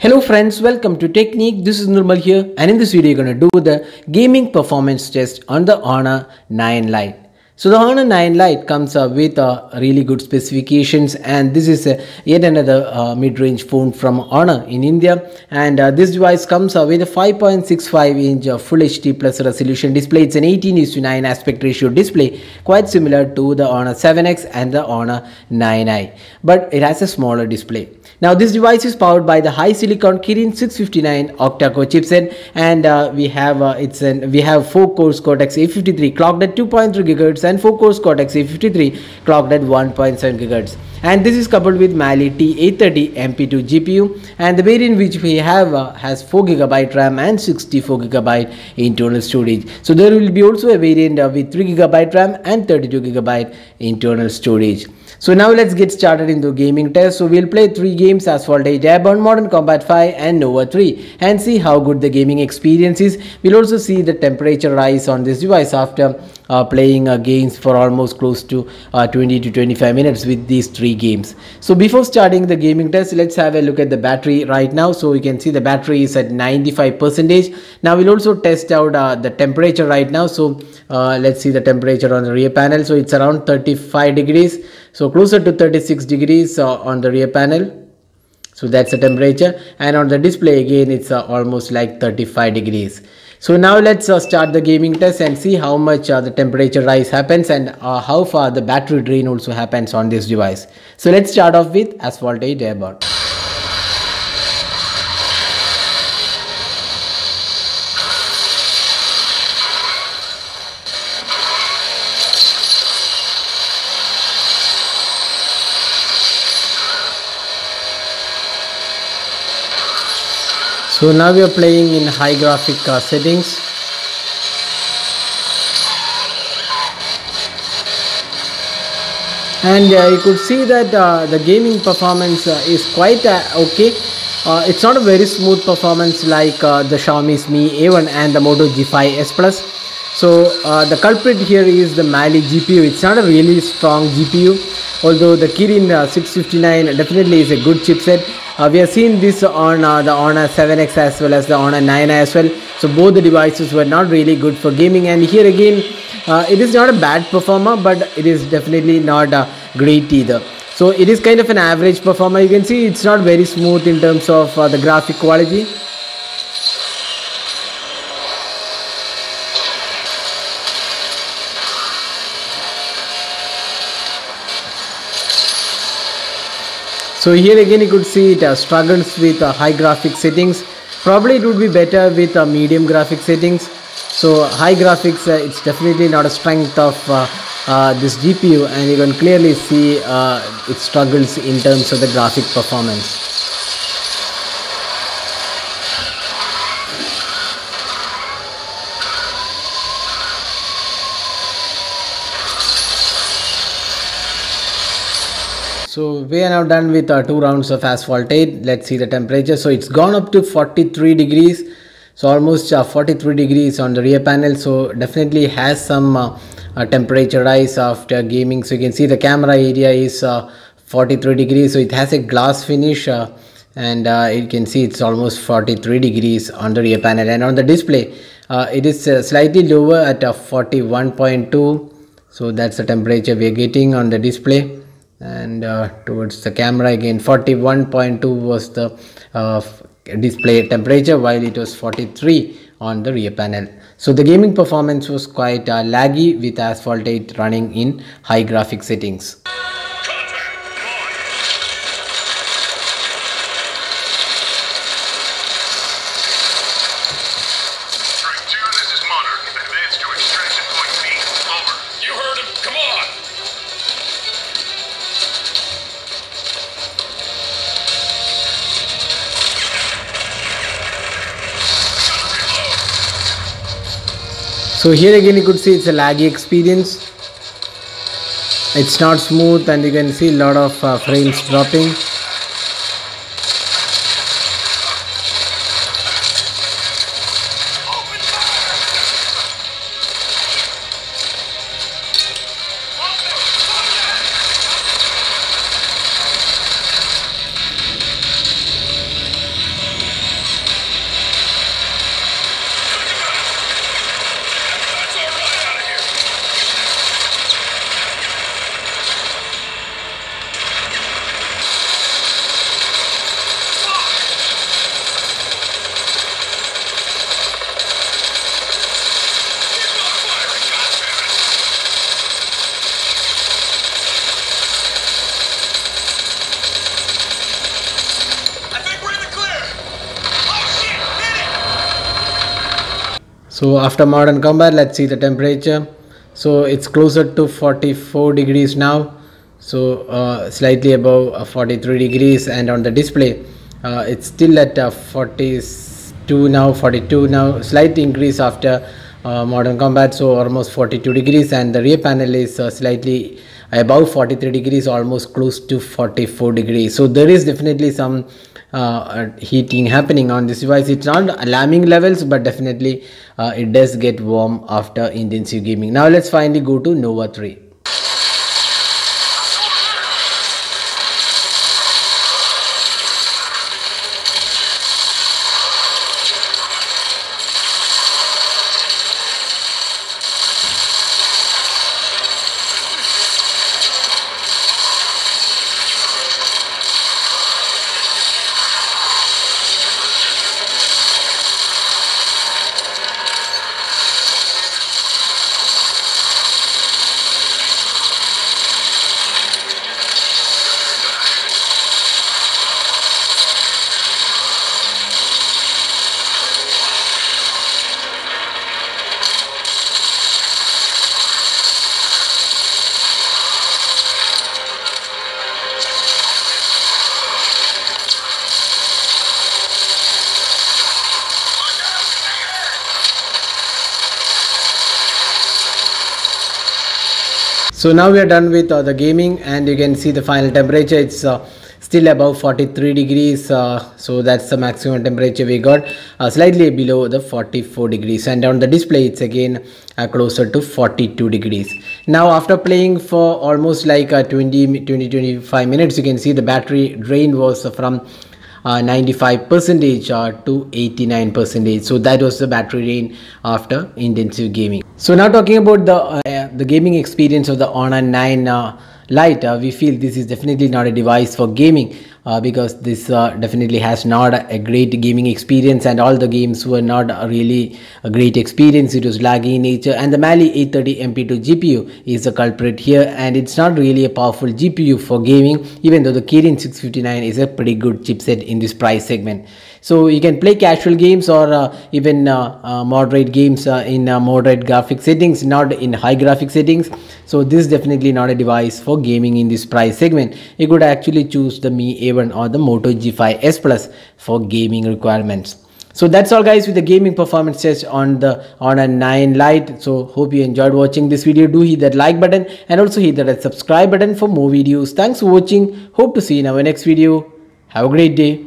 Hello friends, welcome to Technique. This is Nirmal here, and in this video you're going to do the gaming performance test on the Honor 9 Lite. So the Honor 9 Lite comes with really good specifications, and this is yet another mid-range phone from Honor in India, and this device comes with a 5.65-inch Full HD plus resolution display. It's an 18:9 aspect ratio display, quite similar to the Honor 7X and the Honor 9i, but it has a smaller display. Now this device is powered by the high silicon Kirin 659 octa-core chipset, and we have 4 cores Cortex A53 clocked at 2.3 GHz and 4 cores Cortex A53 clocked at 1.7 GHz. And this is coupled with Mali T830 MP2 GPU, and the variant which we have has 4 GB RAM and 64 GB internal storage. So there will be also a variant with 3 GB RAM and 32 GB internal storage. So now let's get started in the gaming test. So we'll play 3 games: Asphalt, Airborne, Modern Combat 5 and N.O.V.A 3, and see how good the gaming experience is. We'll also see the temperature rise on this device after playing games for almost close to 20 to 25 minutes with these 3 games. So before starting the gaming test, let's have a look at the battery right now. So you can see the battery is at 95%. Now we'll also test out the temperature right now. So let's see the temperature on the rear panel. So it's around 35 degrees, so closer to 36 degrees on the rear panel. So that's the temperature, and on the display again it's almost like 35 degrees. So now let's start the gaming test and see how much the temperature rise happens and how far the battery drain also happens on this device. So let's start off with Asphalt Airborne. So now we are playing in high graphic settings. And you could see that the gaming performance is quite okay. It's not a very smooth performance like the Xiaomi Mi A1 and the Moto G5 S Plus. So the culprit here is the Mali GPU. It's not a really strong GPU, although the Kirin 659 definitely is a good chipset. We have seen this on the Honor 7X as well as the Honor 9i as well. So both the devices were not really good for gaming, and here again it is not a bad performer, but it is definitely not great either. So it is kind of an average performer. You can see it's not very smooth in terms of the graphic quality. So here again you could see it struggles with high graphic settings. Probably it would be better with medium graphic settings. So high graphics, it's definitely not a strength of this GPU, and you can clearly see it struggles in terms of the graphic performance. So we are now done with 2 rounds of Asphalt 8. Let's see the temperature. So it's gone up to 43 degrees. So almost 43 degrees on the rear panel. So definitely has some temperature rise after gaming. So you can see the camera area is 43 degrees. So it has a glass finish, and you can see it's almost 43 degrees on the rear panel. And on the display, it is slightly lower at 41.2. So that's the temperature we are getting on the display. And towards the camera again, 41.2 was the display temperature, while it was 43 on the rear panel. So the gaming performance was quite laggy with Asphalt 8 running in high graphic settings. So here again you could see it's a laggy experience. It's not smooth, and you can see a lot of frames dropping. So after modern combat, let's see the temperature. So it's closer to 44 degrees now, so slightly above 43 degrees, and on the display it's still at 42 now, 42 now, slight increase after modern combat, so almost 42 degrees, and the rear panel is slightly above 43 degrees, almost close to 44 degrees. So there is definitely some heating happening on this device. It's not alarming levels, but definitely it does get warm after intensive gaming. Now let's finally go to N.O.V.A 3. So now we are done with the gaming, and you can see the final temperature. It's still above 43 degrees, so that's the maximum temperature we got, slightly below the 44 degrees, and on the display it's again closer to 42 degrees. Now after playing for almost like 25 minutes, you can see the battery drain was from 95% to 89%. So that was the battery drain after intensive gaming. So now talking about the gaming experience of the Honor 9 Lite, we feel this is definitely not a device for gaming, because this definitely has not a great gaming experience, and all the games were not really a great experience. It was laggy in nature, and the Mali 830 MP2 GPU is the culprit here, and it's not really a powerful GPU for gaming, even though the Kirin 659 is a pretty good chipset in this price segment. So you can play casual games, or even moderate games in moderate graphic settings, not in high graphic settings. So this is definitely not a device for gaming in this price segment. You could actually choose the Mi A1 or the Moto G5 S Plus for gaming requirements. So that's all guys with the gaming performance test on the Honor 9 Lite. So hope you enjoyed watching this video. Do hit that like button and also hit that subscribe button for more videos. Thanks for watching. Hope to see you in our next video. Have a great day.